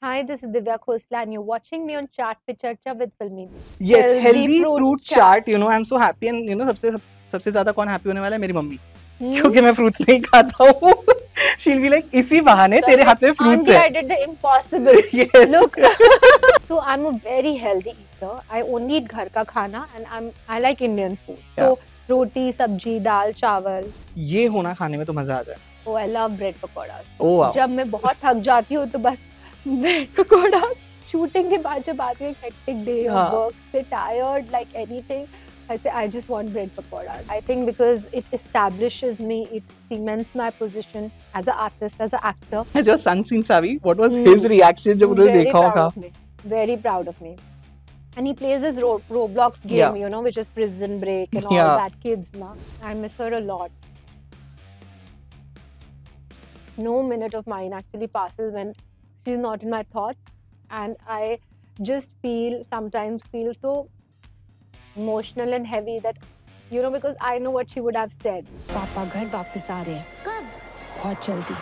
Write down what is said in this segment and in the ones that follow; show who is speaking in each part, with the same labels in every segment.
Speaker 1: Hi, this is Divya Khosla and you're watching me on Chaat Pe Charcha with Filmy.
Speaker 2: Yes, healthy
Speaker 1: fruit
Speaker 2: fruit chart. I am so happy and सबसे सबसे ज्यादा कौन happy होने वाला है? मेरी mummy, क्योंकि मैं फ्रूट्स नहीं खाता हूँ. She'll be like, इसी बहाने तेरे हाथ में फ्रूट्स
Speaker 1: Auntie,
Speaker 2: है.
Speaker 1: I did the impossible.
Speaker 2: Yes.
Speaker 1: Look, so I'm a very healthy eater. I only eat घर का खाना and I like Indian food. So रोटी, सब्जी, दाल, चावल.
Speaker 2: ये होना खाने में तो मजा आ जाए.
Speaker 1: Oh, I love bread pakora.
Speaker 2: Oh wow.
Speaker 1: जब मैं बहुत थक जाती हूँ तो बस ब्रेड पकौड़ा. शूटिंग के बाद जब आती हूँ एक hectic day of work से tired like anything, I say I just want bread pakoda. I think because it establishes me, it cements my position as an artist, as an actor.
Speaker 2: Has your son seen Savi? What was his reaction जब उन्होंने देखा होगा?
Speaker 1: Very proud of me. And he plays his Roblox game, you know, which is Prison Break and all that kids now. I miss her a lot. No minute of mine actually passes when she's not in my thoughts, and I just sometimes feel so emotional and heavy that, you know, because I know what she would have said. पापा घर वापस आ रहे हैं. कब? बहुत जल्दी.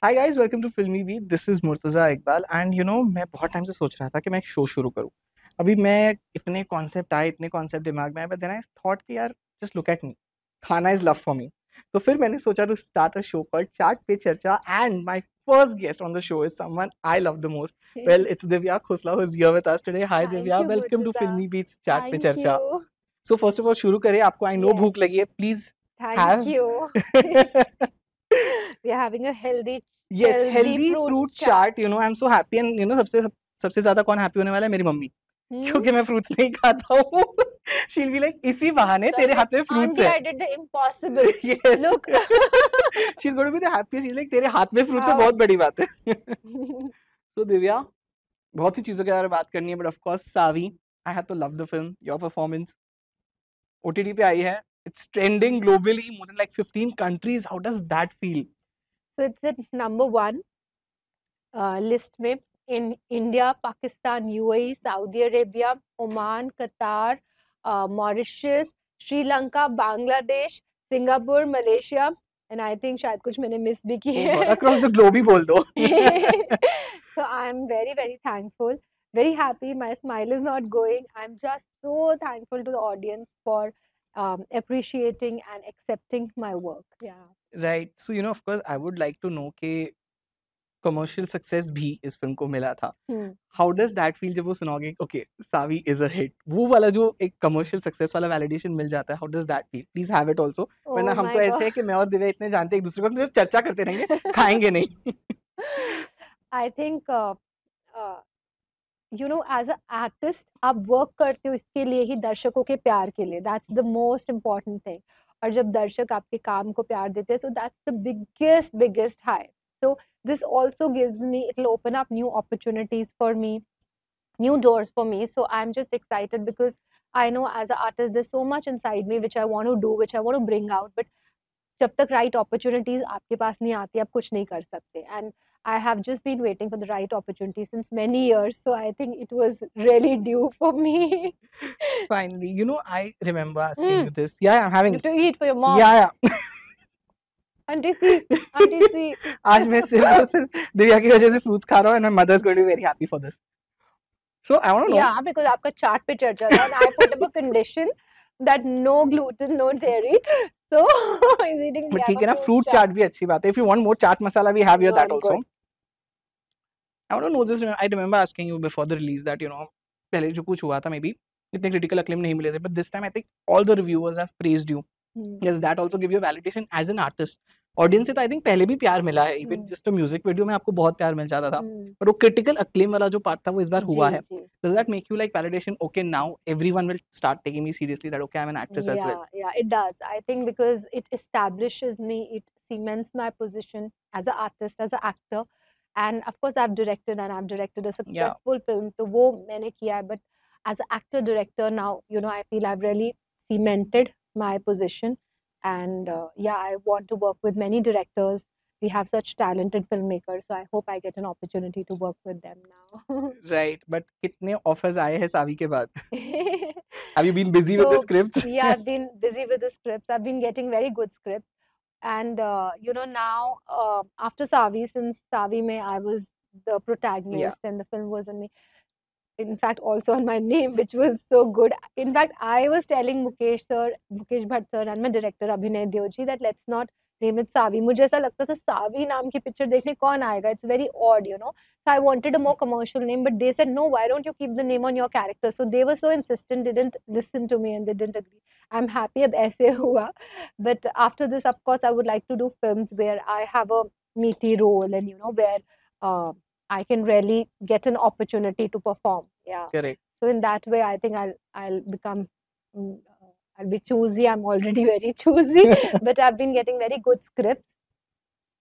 Speaker 2: Hi guys, welcome to Filmy Beat. This is Murtaza Iqbal and मैं बहुत टाइम से सोच रहा था कि मैं एक शो शुरू करूं. अभी मैं इतने कॉन्सेप्ट दिमाग में आए, but then I thought कि यार just look at me. खाना is love for me. तो फिर मैंने सोचा to start a show called Chaat Pe Charcha, and my first guest on the show is someone I love the most. Well, it's Divya Khosla who is here with us today. Hi Divya, welcome to Filmy Beats Chaat Pe Charcha. So first of all, शुरू करें. आपको I know भूख लगी है. Please
Speaker 1: Thank you. We are having a healthy
Speaker 2: fruit chart. I'm so happy and सबसे ज्यादा कौन happy होने वाला है? मेरी मम्मी, क्योंकि मैं फ्रूट्स नहीं खाता हूँ. She'll be like, इसी बहाने तेरे हाथ में फ्रूट्स है.
Speaker 1: Auntie, I did the impossible.
Speaker 2: Yes.
Speaker 1: Look.
Speaker 2: She's going to be the happiest. She's like, तेरे हाथ में फ्रूट्स है, बहुत बड़ी बात है. So Divya, बहुत सी चीजों के बारे में बात करनी है, but of course Savi, I had to love the film. Your performance OTT पे आई है. It's trending globally, more than like 15 countries. How does that feel?
Speaker 1: So it's at number 1 list में in India, Pakistan, UAE, Saudi Arabia, Oman, Qatar, Mauritius, Sri Lanka, Bangladesh, Singapore, Malaysia, and I think शायद कुछ मैंने miss भी की है.
Speaker 2: Across the globe ही बोल दो.
Speaker 1: So I'm very, very thankful, very happy. My smile is not going. I'm just so thankful to the audience for appreciating and accepting my work. Yeah.
Speaker 2: Right. So of course I would like to know कि commercial success भी इस film को मिला था. How does that feel जब वो सुनोगे okay Saavi is a hit, वो वाला जो एक कमर्शियल सक्सेस वाला वैलिडेशन मिल जाता है, how does that feel? Please have it also. वरना हम तो ऐसे है कि मैं और दिव्या इतने जानते हैं एक दूसरे को, हम सिर्फ चर्चा करते रहेंगे, खाएंगे नहीं.
Speaker 1: I think you know as a artist आप वर्क करते हो इसके लिए ही, दर्शकों के प्यार के लिए. That's the most important thing. और जब दर्शक आपके काम को प्यार देते हैं, so that's the biggest high. So this also gives me, it'll open up new opportunities for me, new doors for me. So I'm just excited because I know as an artist there's so much inside me which I want to do, which I want to bring out, but जब तक right opportunities आपके पास नहीं आती, आप कुछ नहीं कर सकते. And I have just been waiting for the right opportunity since many years, so I think it was really due for me.
Speaker 2: Finally, I remember asking you this. Yeah, I'm having.
Speaker 1: You have to eat for your mom.
Speaker 2: Yeah.
Speaker 1: Auntie C.
Speaker 2: आज मैं सिर्फ दिव्या की वजह से fruits खा रहा हूँ, and my mother is going to be very happy for this. So I want to know.
Speaker 1: Yeah, because आपका चार्ट पे चर्चा था, and I put up a condition that no gluten, no dairy. So he's eating.
Speaker 2: But ठीक है ना, fruit चाट भी अच्छी बात है. If you want more chaat masala, we have here that also. I want to know this. I remember asking you before the release that पहले जो कुछ हुआ था, maybe इतने critical acclaim नहीं मिले थे, but this time I think all the reviewers have praised you. Yes, that also give you validation as an artist. Audience से तो आई थिंक पहले भी प्यार मिला है, इवन जस्ट म्यूजिक वीडियो में आपको बहुत प्यार मिल जाता था, पर वो क्रिटिकल अक्लेम वाला जो पार्ट था वो इस बार हुआ है. Does that make you like validation? Okay, now everyone will start taking me seriously that okay, I'm an actress as well.
Speaker 1: Yeah, it does. I think because it establishes me, it cements my position as an artist, as an actor, and of course I've directed a successful film. तो वो मैंने किया है, but as an actor director now, I feel I've really cemented my position. And I want to work with many directors. We have such talented filmmakers, so I hope I get an opportunity to work with them now.
Speaker 2: Right, but कितने offers आए हैं सावी के बाद? Have you been busy with the scripts?
Speaker 1: Yeah, I've been busy with the scripts. I've been getting very good scripts, And now after Savi, since Savi mein I was the
Speaker 2: Yeah.
Speaker 1: protagonist and the film was on me, in fact also on my name, which was so good. In fact, I was telling Mukesh Bhatt sir and my director Abhinay Deoji that let's not name it Savi. मुझे ऐसा लगता था Savi नाम की picture देखने कौन आएगा? It's very odd, you know. So I wanted a more commercial name, but they said no. Why don't you keep the name on your character? So they were so insistent, they didn't listen to me and they didn't agree. I'm happy अब ऐसे हुआ. But after this, of course, I would like to do films where I have a meaty role and where uh, I can really get an opportunity to perform. Yeah.
Speaker 2: Correct.
Speaker 1: So in that way, I think I'll become I'll be choosy. I'm already very choosy, but I've been getting very good scripts.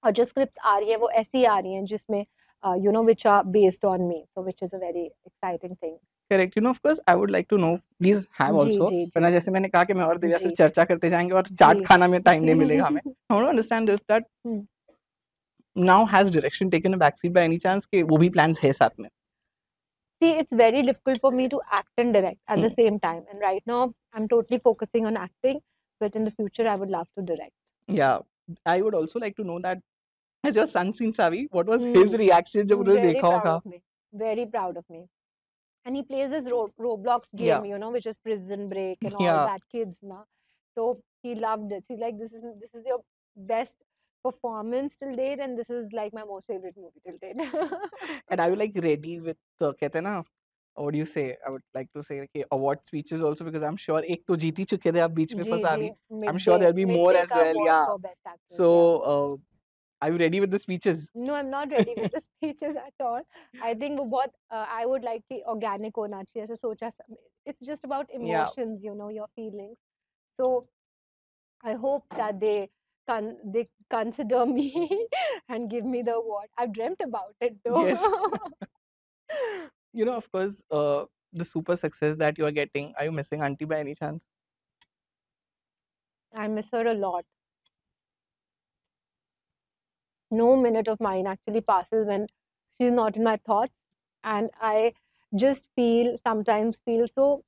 Speaker 1: और जो scripts आ रही हैं वो ऐसी आ रही हैं जिसमें which are based on me, so which is a very exciting thing.
Speaker 2: Correct. Of course, I would like to know. Please have
Speaker 1: ji
Speaker 2: also.
Speaker 1: जी
Speaker 2: वरना
Speaker 1: जी
Speaker 2: जैसे मैंने कहा कि मैं और दिव्या
Speaker 1: जी
Speaker 2: सिर्फ चर्चा करते जाएंगे और चाट
Speaker 1: जी
Speaker 2: खाना में टाइम नहीं मिलेगा हमें. I want to understand this that
Speaker 1: Hmm.
Speaker 2: now has direction taken a backseat by any chance कि वो भी plans है साथ में?
Speaker 1: See, it's very difficult for me to act and direct at the
Speaker 2: Hmm.
Speaker 1: same time. And right now, I'm totally focusing on acting, but in the future, I would love to direct.
Speaker 2: Yeah, I would also like to know that has your son seen Savi? What was
Speaker 1: Hmm.
Speaker 2: his reaction जब उन्होंने
Speaker 1: Very
Speaker 2: देखा
Speaker 1: proud
Speaker 2: होगा?
Speaker 1: of me. Very proud of me. And he plays his Roblox
Speaker 2: Yeah.
Speaker 1: game, which is Prison Break and all
Speaker 2: Yeah.
Speaker 1: that kids now. So he loved it. He's like, this is your best performance till date, and this is like my most favorite movie till date.
Speaker 2: And are you like ready with कहते हैं ना what do you say? I would like to say okay, award speeches also because I'm sure एक तो जीत ही चुके थे आप बीच में
Speaker 1: जी
Speaker 2: फसावी.
Speaker 1: जी
Speaker 2: I'm sure there'll be more
Speaker 1: midday
Speaker 2: as
Speaker 1: का
Speaker 2: well.
Speaker 1: award
Speaker 2: Yeah.
Speaker 1: for best actress.
Speaker 2: So
Speaker 1: Yeah.
Speaker 2: are you ready with the speeches?
Speaker 1: No, I'm not ready with the speeches at all. I think वो बहुत I would like कि organic होना चाहिए. ऐसे सोचा it's just about
Speaker 2: Yeah.
Speaker 1: emotions, your feelings. So I hope that they consider me and give me the award. I've dreamt about it though.
Speaker 2: Yes. Of course, the super success that you are getting, are you missing auntie by any chance?
Speaker 1: I miss her a lot. No minute of mine actually passes when she's not in my thoughts, and I just sometimes feel so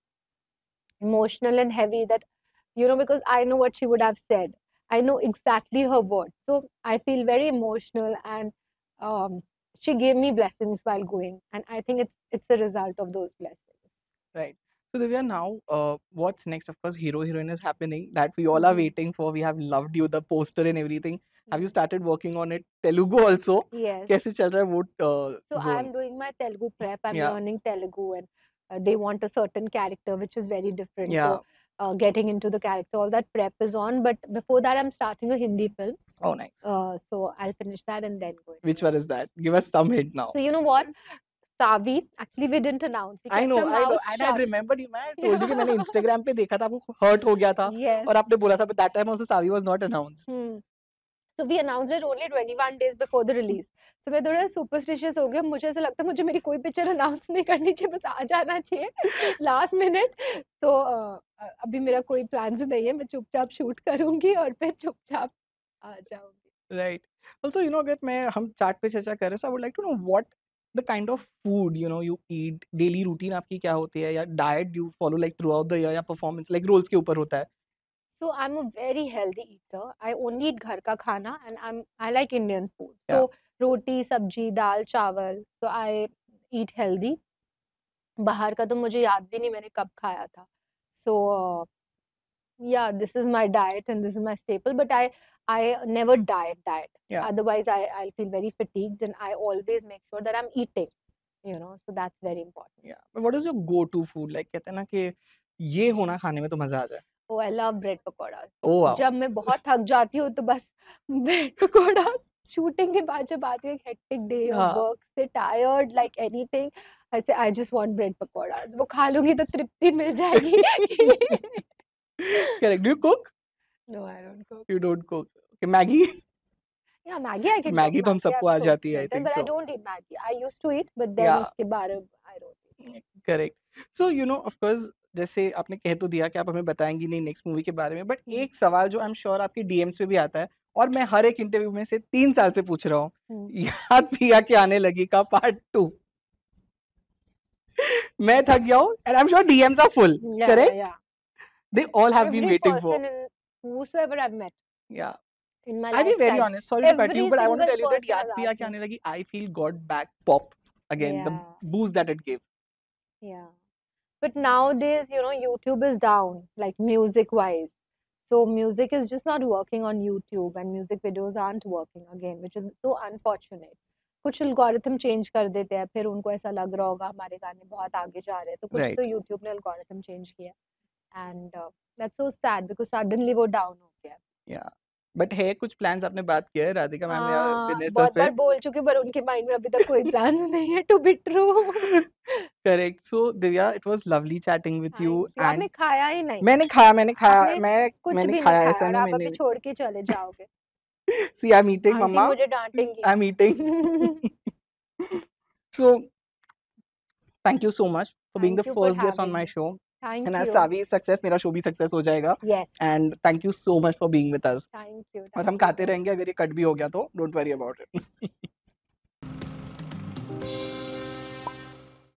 Speaker 1: emotional and heavy that because I know what she would have said. I know exactly her words, so I feel very emotional, and she gave me blessings while going, and I think it's a result of those blessings.
Speaker 2: Right. So Divya, now what's next? Of course, hero heroine is happening that we all are
Speaker 1: Mhm.
Speaker 2: waiting for. We have loved you, the poster and everything. Have you
Speaker 1: Mhm.
Speaker 2: started working on it? Telugu also.
Speaker 1: Yes.
Speaker 2: कैसे चल रहा है वो
Speaker 1: So
Speaker 2: zone?
Speaker 1: I'm doing my Telugu prep. I'm
Speaker 2: Yeah.
Speaker 1: learning Telugu, and they want a certain character which is very different.
Speaker 2: Yeah.
Speaker 1: So getting into the character, all that prep is on. But before that, I'm starting a Hindi film.
Speaker 2: Oh, nice.
Speaker 1: So I'll finish that and then go.
Speaker 2: Which one is that? Give us some hint now.
Speaker 1: So you know what? Savi, actually we didn't announce. We
Speaker 2: I
Speaker 1: kept
Speaker 2: know,
Speaker 1: our
Speaker 2: I know.
Speaker 1: mouths
Speaker 2: And I
Speaker 1: shut.
Speaker 2: remembered you. मैं told you कि मैंने Instagram पे देखा था, आपको hurt हो गया था.
Speaker 1: Yes.
Speaker 2: और आपने बोला था, but that time also Savi was not announced.
Speaker 1: So we announced it only 21 days before the release. So मैं थोड़ा superstitious हो गया. मुझे ऐसा लगता है मुझे मेरी कोई पिक्चर अनाउंस नहीं करनी चाहिए, बस आ जाना चाहिए last minute. तो अभी मेरा कोई plans नहीं है. मैं चुपचाप shoot करूँगी और फिर चुपचाप आ जाऊँगी.
Speaker 2: Right. Also, अगर हम चाट पे चर्चा कर रहे हैं, so I would like to know what the kind of food you eat, daily routine आपकी क्या होती है, या diet you follow like throughout the year, या performance like roles के ऊपर होता है.
Speaker 1: So I'm a very healthy eater. I only eat घर का खाना, and I like Indian food.
Speaker 2: Yeah.
Speaker 1: So roti, sabji, dal, chawal. So I eat healthy. बाहर का तो मुझे याद भी नहीं मैंने कब खाया था. So yeah, this is my diet and this is my staple. But I never diet.
Speaker 2: Yeah.
Speaker 1: Otherwise I'll feel very fatigued, and I always make sure that I'm eating. So that's very important.
Speaker 2: Yeah. But what is your go-to food? Like कहते हैं ना कि ये होना खाने में तो मजा आ जाए.
Speaker 1: Oh, I love bread pakoras.
Speaker 2: Oh wow.
Speaker 1: जब मैं बहुत थक जाती हूँ तो बस bread pakoras. शूटिंग के बाद जब आती हूँ एक हेक्टिक डे
Speaker 2: हाँ.
Speaker 1: ऑफ वर्क से टायर्ड लाइक एनीथिंग, आई से I just want bread pakoras. वो खा लूंगी तो तृप्ति मिल जाएगी.
Speaker 2: Correct. Do you cook?
Speaker 1: No, I don't cook.
Speaker 2: You don't cook. Okay, Maggie.
Speaker 1: Yeah, Maggie I can
Speaker 2: Maggie
Speaker 1: cook.
Speaker 2: तो हम
Speaker 1: Maggie
Speaker 2: सबको
Speaker 1: I've
Speaker 2: आ जाती है, I
Speaker 1: cooked it,
Speaker 2: think
Speaker 1: but I
Speaker 2: so.
Speaker 1: don't eat Maggie. I used to eat, but then
Speaker 2: Yeah.
Speaker 1: उसके बाद I don't eat.
Speaker 2: Correct. So of course जैसे आपने कह तो दिया कि आप हमें बताएंगी नहीं नेक्स्ट मूवी के बारे में, बट एक सवाल जो आई एम श्योर आपके डीएम्स पे भी आता है और मैं हर एक इंटरव्यू में से 3 साल से पूछ रहा हूँ, याद पिया के आने लगी का पार्ट 2. मैं थक गया हूँ and I'm sure DMs are full. Correct?
Speaker 1: Yeah.
Speaker 2: They all have been
Speaker 1: Every
Speaker 2: waiting for.
Speaker 1: person whosoever I've met.
Speaker 2: Yeah.
Speaker 1: in my
Speaker 2: I'll be very
Speaker 1: lifetime.
Speaker 2: honest, sorry to cut
Speaker 1: Every
Speaker 2: you, but I want to
Speaker 1: single
Speaker 2: tell you that
Speaker 1: person
Speaker 2: Yaad
Speaker 1: has
Speaker 2: Piya
Speaker 1: asked
Speaker 2: Ke
Speaker 1: me.
Speaker 2: aane lagi, I feel got back pop again, the
Speaker 1: Yeah,
Speaker 2: boost that it gave.
Speaker 1: yeah. But nowadays, you know, YouTube is down, like music wise. So music is just not working on YouTube and music videos aren't working again, which is so unfortunate. कुछ algorithm change कर देते हैं, फिर उनको ऐसा लग रहा होगा हमारे गाने बहुत आगे जा रहे हैं, तो कुछ
Speaker 2: Right.
Speaker 1: तो YouTube ने एल्गोरिथम चेंज किया and that's so sad because suddenly वो डाउन हो गया.
Speaker 2: Yeah. बट है कुछ प्लान्स आपने बात किया है राधिका मैम या विनेसा
Speaker 1: बहुत
Speaker 2: से?
Speaker 1: बार बोल चुकी हूँ पर उनके माइंड में अभी तक कोई प्लान नहीं है to be true.
Speaker 2: Correct. So Divya, it was lovely chatting with you.
Speaker 1: Thank you. आपने
Speaker 2: And
Speaker 1: खाया ही नहीं.
Speaker 2: मैंने खाया
Speaker 1: आपने कुछ
Speaker 2: मैंने
Speaker 1: भी नहीं
Speaker 2: खाया,
Speaker 1: खाया
Speaker 2: ऐसा
Speaker 1: और
Speaker 2: नहीं
Speaker 1: आप
Speaker 2: मैंने
Speaker 1: अभी छोड़ के चले जाओगे.
Speaker 2: See, I'm eating,
Speaker 1: aunty
Speaker 2: mama.
Speaker 1: मुझे डांटेंगी.
Speaker 2: I'm eating. So thank you so much for being the
Speaker 1: Thank you for
Speaker 2: first guest on
Speaker 1: having
Speaker 2: my
Speaker 1: me.
Speaker 2: show.
Speaker 1: Thank
Speaker 2: And as
Speaker 1: you.
Speaker 2: Savi is success, मेरा show भी success हो जाएगा.
Speaker 1: Yes.
Speaker 2: And thank you so much for being with us.
Speaker 1: Thank you.
Speaker 2: और हम
Speaker 1: Thank you
Speaker 2: खाते
Speaker 1: so
Speaker 2: रहेंगे,
Speaker 1: much.
Speaker 2: अगर ये कट भी हो गया तो don't worry about it.